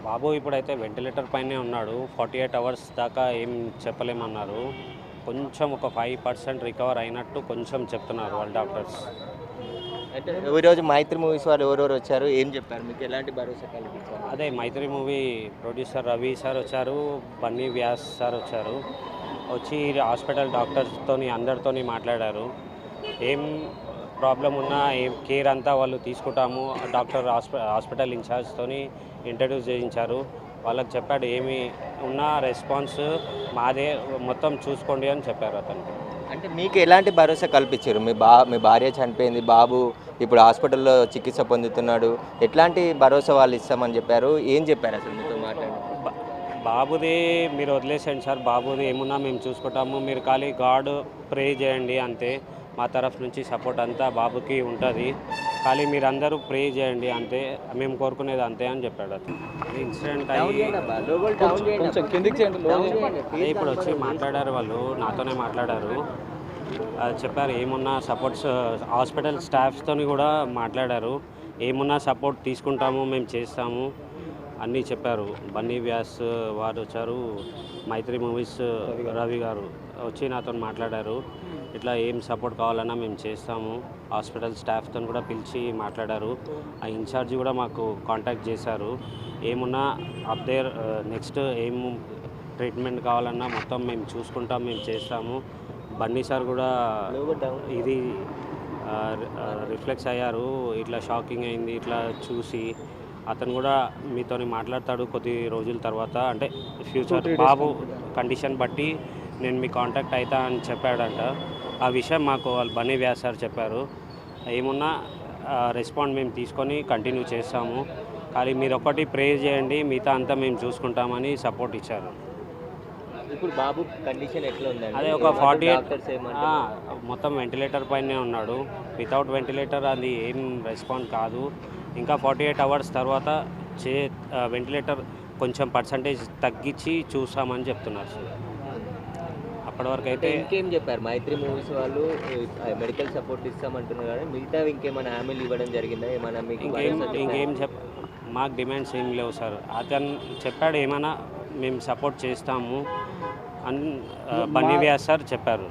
బాబు ఇప్పుడైతే వెంటిలేటర్ పైనే ఉన్నాడు. 48 అవర్స్ దాకా ఏం చెప్పలేమన్నారు. కొంచెం ఒక 5% రికవర్ అయినట్టు కొంచెం చెప్తున్నారు వాళ్ళ డాక్టర్స్. అంటే ఈరోజు 'మైత్రి' మూవీస్ వాళ్ళు ఎవరెవరు వచ్చారు? ఏం చెప్పారు? మీకు ఎలాంటి భరోసా కల్పించారు? అదే 'మైత్రి' మూవీ ప్రొడ్యూసర్ రవి సార్ వచ్చారు, బన్నీ వ్యాస్ సార్ వచ్చారు. వచ్చి హాస్పిటల్ డాక్టర్స్తోని అందరితోని మాట్లాడారు. ఏం ప్రాబ్లం ఉన్నా ఏం కేర్ అంతా వాళ్ళు తీసుకుంటాము. డాక్టర్ హాస్పిటల్ ఇన్ఛార్జ్తోని ఇంట్రడ్యూస్ చేయించారు. వాళ్ళకి చెప్పాడు ఏమి ఉన్నా రెస్పాన్స్ మాదే, మొత్తం చూసుకోండి అని చెప్పారు అతనికి. అంటే మీకు ఎలాంటి భరోసా కల్పించారు? మీ భార్య చనిపోయింది, బాబు ఇప్పుడు హాస్పిటల్‌లో చికిత్స పొందుతున్నాడు. ఎట్లాంటి భరోసా వాళ్ళు ఇస్తామని చెప్పారు? ఏం చెప్పారు అసలు మీతో మాట్లాడి? బ- బాబుది మీరు వదిలేసేయండి సార్, బాబుది ఏమున్నా మేము చూసుకుంటాము. మీరు ఖాళీ గాడ్ ప్రే చేయండి అంతే. మా తరఫు నుంచి సపోర్ట్ అంతా బాబుకి ఉంటుంది. ఖాళీ మీరు అందరూ ప్రే చేయండి అంతే, మేము కోరుకునేది అంతే అని చెప్పాడు అతను. ఇన్సిడెంట్ అయ్యి అదే ఇప్పుడు వచ్చి మాట్లాడారు, వాళ్ళు నాతోనే మాట్లాడారు. చెప్పారు ఏమున్నా సపోర్ట్స్ హాస్పిటల్ స్టాఫ్తో కూడా మాట్లాడారు. ఏమున్నా సపోర్ట్ తీసుకుంటాము, మేము చేస్తాము అన్నీ చెప్పారు. బన్నీ వ్యాస్ వారు వచ్చారు, 'మైత్రి' మూవీస్ రవి గారు వచ్చి నాతో మాట్లాడారు. ఇట్లా ఏం సపోర్ట్ కావాలన్నా మేము చేస్తాము. హాస్పిటల్ స్టాఫ్తో కూడా పిలిచి మాట్లాడారు. ఆ ఇన్ఛార్జి కూడా మాకు కాంటాక్ట్ చేశారు. ఏమున్నా అప్దేర్ నెక్స్ట్ ఏం ట్రీట్మెంట్ కావాలన్నా మొత్తం మేము చూసుకుంటాం, మేము చేస్తాము. బన్నీ సార్ కూడా ఇది రిఫ్లెక్స్ అయ్యారు. ఇట్లా షాకింగ్ అయింది ఇట్లా చూసి. అతను కూడా మీతోని మాట్లాడతాడు కొద్ది రోజుల తర్వాత, అంటే ఫ్యూచర్ బాబు కండిషన్ బట్టి నేను మీ కాంటాక్ట్ అవుతా అని చెప్పాడంట. ఆ విషయం మాకు వాళ్ళు బన్నీ వ్యాస్ సార్ చెప్పారు. ఏమున్నా రెస్పాండ్ మేము తీసుకొని కంటిన్యూ చేస్తాము. కానీ మీరు ఒక్కటి ప్రే చేయండి, మిగతా అంతా మేము చూసుకుంటామని సపోర్ట్ ఇచ్చారు. ఇప్పుడు బాబు కండిషన్ ఎట్లా ఉందండి? అదే ఒక 48 డాక్టర్స్ ఏమంటారు? మొత్తం వెంటిలేటర్ పైనే ఉన్నాడు. వితౌట్ వెంటిలేటర్ అది ఏం రెస్పాండ్ కాదు. ఇంకా 48 అవర్స్ తర్వాత వెంటిలేటర్ కొంచెం పర్సంటేజ్ తగ్గించి చూస్తామని చెప్తున్నారు సార్. అప్పటి వరకు అంటే అయితే ఇంకేం చెప్పారు? 'మైత్రి' మూవీస్ వాళ్ళు మెడికల్ సపోర్ట్ ఇస్తామంటున్నారు కదా, మిగతా ఇంకేమైనా హామీలు ఇవ్వడం జరిగిందా? ఏమైనా మీకు భరోసా చెప్పారా? మాకు డిమాండ్స్ ఏం లేవు సార్. అతను చెప్పాడు ఏమైనా మేము సపోర్ట్ చేస్తాము అని బన్నీ వ్యాస్ సార్ చెప్పారు.